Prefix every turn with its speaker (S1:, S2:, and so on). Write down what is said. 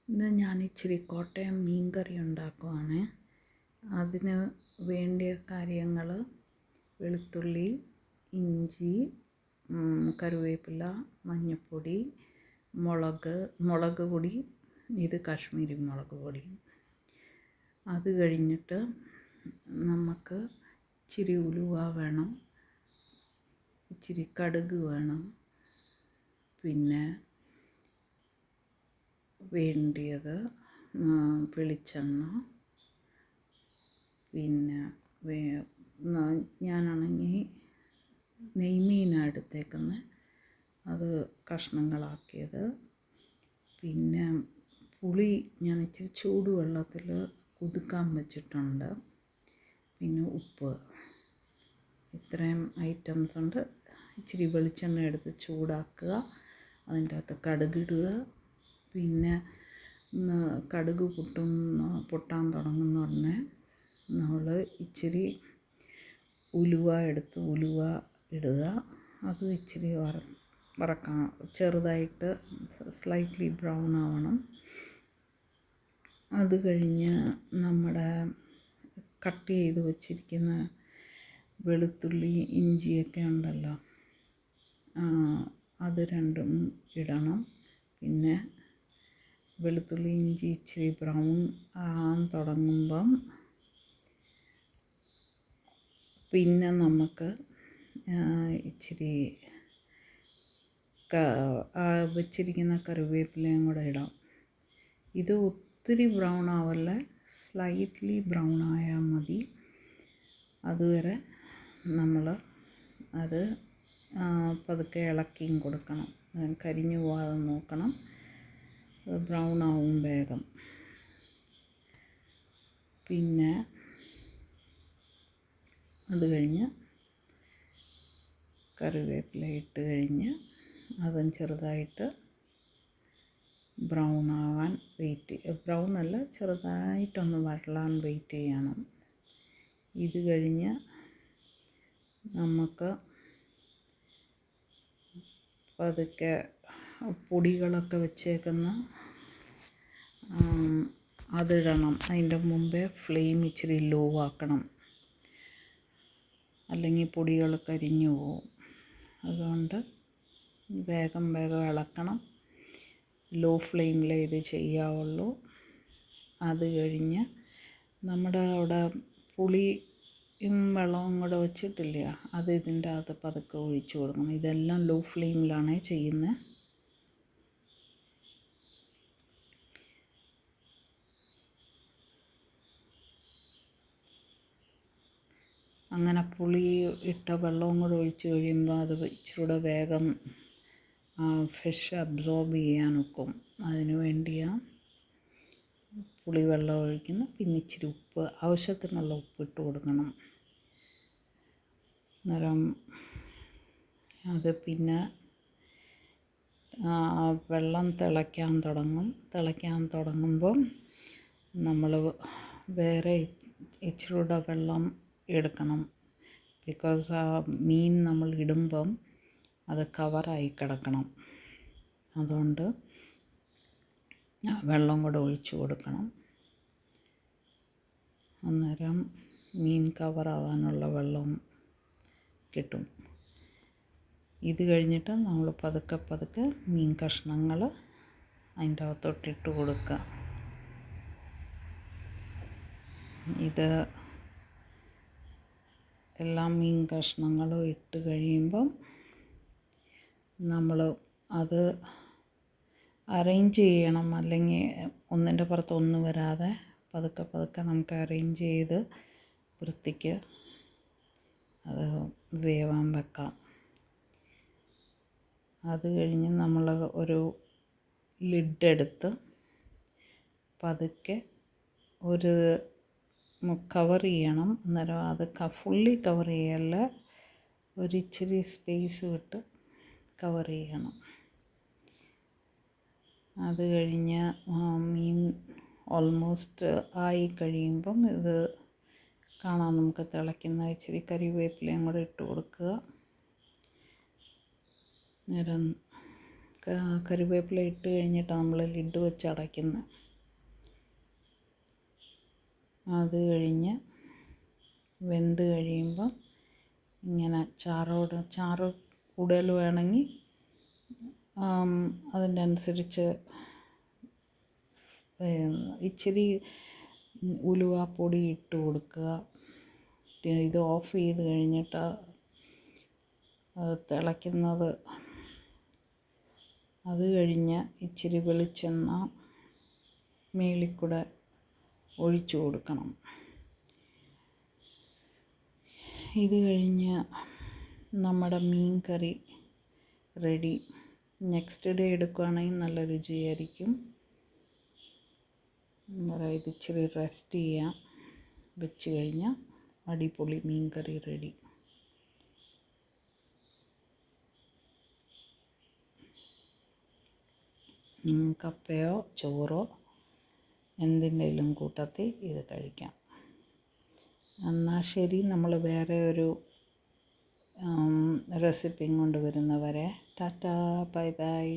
S1: ഇന്ന് ഞാൻ ഇച്ചിരി കോട്ടയം മീൻ കറി ഉണ്ടാക്കുവാണ്. അതിന് വേണ്ടിയ കാര്യങ്ങൾ: വെളുത്തുള്ളി, ഇഞ്ചി, കറിവേപ്പില, മഞ്ഞൾപ്പൊടി, മുളക് പൊടി, ഇത് കാശ്മീരി മുളക് പൊടി. അത് കഴിഞ്ഞിട്ട് നമുക്ക് ഇച്ചിരി ഉലുവ വേണം, ഇച്ചിരി കടുക് വേണം, പിന്നെ വേണ്ടിയത് വെളിച്ചെണ്ണ, പിന്നെ ഞാനാണെങ്കിൽ നെയ്മീനാണ് എടുത്തേക്കുന്നത്, അത് കഷ്ണങ്ങളാക്കിയത്. പിന്നെ പുളി ഞാൻ ഇച്ചിരി ചൂടുവെള്ളത്തിൽ കുതിർക്കാൻ വെച്ചിട്ടുണ്ട്. പിന്നെ ഉപ്പ്. ഇത്രയും ഐറ്റംസ് ഉണ്ട്. ഇച്ചിരി വെളിച്ചെണ്ണ എടുത്ത് ചൂടാക്കുക, അതിൻ്റെ അകത്ത് കടുകിടുക. പിന്നെ കടുക് പൊട്ടാൻ തുടങ്ങുന്ന ഉടനെ നമ്മൾ ഇച്ചിരി ഉലുവ ഇടുക. അത് ഇച്ചിരി വറക്കാം, ചെറുതായിട്ട് സ്ലൈറ്റ്ലി ബ്രൗൺ ആവണം. അത് കഴിഞ്ഞ് നമ്മുടെ കട്ട് ചെയ്ത് വച്ചിരിക്കുന്ന വെളുത്തുള്ളി ഇഞ്ചിയൊക്കെ ഉണ്ടല്ലോ, അത് രണ്ടും ഇടണം. പിന്നെ വെളുത്തുള്ളി ഇഞ്ചി ഇച്ചിരി ബ്രൗൺ ആകാൻ തുടങ്ങുമ്പം പിന്നെ നമുക്ക് ഇച്ചിരി വെച്ചിരിക്കുന്ന കറിവേപ്പിലയും കൂടെ ഇടാം. ഇത് ഒത്തിരി ബ്രൗൺ ആവല്ല, സ്ലൈറ്റ്ലി ബ്രൗൺ ആയാൽ മതി. അതുവരെ നമ്മൾ അത് പതുക്കെ ഇളക്കിയും കൊടുക്കണം, കരിഞ്ഞു പോകാതെ നോക്കണം. ബ്രൗൺ ആവും വേഗം. പിന്നെ അത് കഴിഞ്ഞ് കറിവേപ്പില ഇട്ട് കഴിഞ്ഞ് അതും ചെറുതായിട്ട് ബ്രൗൺ ആവാൻ ബ്രൗൺ അല്ല, ചെറുതായിട്ടൊന്ന് വഴലാൻ വെയിറ്റ് ചെയ്യണം. ഇത് കഴിഞ്ഞ് നമുക്ക് പതുക്കെ പൊടികളൊക്കെ വെച്ചേക്കുന്ന അതിടണം. അതിൻ്റെ മുമ്പേ ഫ്ലെയിം ഇച്ചിരി ലോ ആക്കണം, അല്ലെങ്കിൽ പൊടികൾ കരിഞ്ഞു പോവും. അതുകൊണ്ട് വേഗം ഇളക്കണം. ലോ ഫ്ലെയിമിലേ ഇത് ചെയ്യാവുള്ളൂ. അത് കഴിഞ്ഞ് നമ്മുടെ അവിടെ പുളിയും വെള്ളവും കൂടെ വെച്ചിട്ടില്ല, അത് ഇതിൻ്റെ അകത്ത് പതുക്കെ ഒഴിച്ചു കൊടുക്കണം. ഇതെല്ലാം ലോ ഫ്ലെയിമിലാണ് ചെയ്യുന്നത്. അങ്ങനെ പുളി ഇട്ട വെള്ളവും കൂടെ ഒഴിച്ച് കഴിയുമ്പോൾ അത് ഇച്ചിരൂടെ വേഗം ഫിഷ് അബ്സോർബ് ചെയ്യാൻ ഒക്കും. അതിന് വേണ്ടിയാണ് പുളിവെള്ളം ഒഴിക്കുന്നത്. പിന്നെ ഇച്ചിരി ഉപ്പ്, ആവശ്യത്തിനുള്ള ഉപ്പിട്ട് കൊടുക്കണം. അന്നേരം അത് പിന്നെ വെള്ളം തിളയ്ക്കാൻ തുടങ്ങുമ്പം നമ്മൾ വേറെ ഇച്ചിരൂടെ വെള്ളം എടുക്കണം. ബിക്കോസ് ആ മീൻ നമ്മൾ ഇടുമ്പം അത് കവറായി കിടക്കണം. അതുകൊണ്ട് വെള്ളം കൂടെ ഒഴിച്ചു കൊടുക്കണം. അന്നേരം മീൻ കവറാവാനുള്ള വെള്ളം കിട്ടും. ഇത് കഴിഞ്ഞിട്ട് നമ്മൾ പതുക്കെ മീൻ കഷ്ണങ്ങൾ അതിൻ്റെ അകത്തോട്ടിട്ട് കൊടുക്കുക. ഇത് എല്ലാ മീൻ കഷ്ണങ്ങളും ഇട്ട് കഴിയുമ്പം നമ്മൾ അത് അറേഞ്ച് ചെയ്യണം. അല്ലെങ്കിൽ ഒന്നിൻ്റെ പുറത്ത് ഒന്ന് വരാതെ പതുക്കെ നമുക്ക് അറേഞ്ച് ചെയ്ത് വൃത്തിക്ക് അത് വേവാൻ വെക്കാം. അത് കഴിഞ്ഞ് നമ്മൾ ഒരു ലിഡെടുത്ത് പതുക്കെ ഒരു കവർ ചെയ്യണം. അന്നേരം അത് ഫുള്ളി കവർ ചെയ്യല്ല, ഒരിച്ചിരി സ്പേസ് വിട്ട് കവർ ചെയ്യണം. അത് കഴിഞ്ഞ് മീൻ ഓൾമോസ്റ്റ് ആയി കഴിയുമ്പം ഇത് കാണാൻ നമുക്ക് തിളയ്ക്കുന്ന ഇച്ചിരി കറിവേപ്പിലയും കൂടെ ഇട്ട് കൊടുക്കുക. നേരം കറിവേപ്പില ഇട്ട് കഴിഞ്ഞിട്ട് നമ്മൾ ലിഡ് വെച്ച് അടയ്ക്കുന്നത്. അത് കഴിഞ്ഞ് വെന്ത് കഴിയുമ്പം ഇങ്ങനെ ചാറ് കൂടുതൽ വേണമെങ്കിൽ അതിൻ്റെ അനുസരിച്ച് ഇച്ചിരി ഉലുവാപ്പൊടി ഇട്ട് കൊടുക്കുക. ഇത് ഓഫ് ചെയ്ത് കഴിഞ്ഞിട്ട് അത് തിളയ്ക്കുന്നത്, അത് കഴിഞ്ഞ് ഇച്ചിരി വെളിച്ചെണ്ണ മേളിൽ കൂടെ ഒഴിച്ചു കൊടുക്കണം. ഇത് കഴിഞ്ഞ് നമ്മുടെ മീൻ കറി റെഡി. നെക്സ്റ്റ് ഡേ എടുക്കുകയാണെങ്കിൽ നല്ല രുചിയായിരിക്കും. ഇത് ഇച്ചിരി റെസ്റ്റ് ചെയ്യാം, വെച്ച് കഴിഞ്ഞാൽ അടിപൊളി മീൻ കറി റെഡി. കപ്പയോ ചോറോ എന്തിൻ്റെലും കൂട്ടത്തിൽ ഇത് കഴിക്കാം. എന്നാൽ ശരി, നമ്മൾ വേറെ ഒരു റെസിപ്പിയും കൊണ്ട് വരുന്നവരെ ടാറ്റാ, ബൈ ബൈ.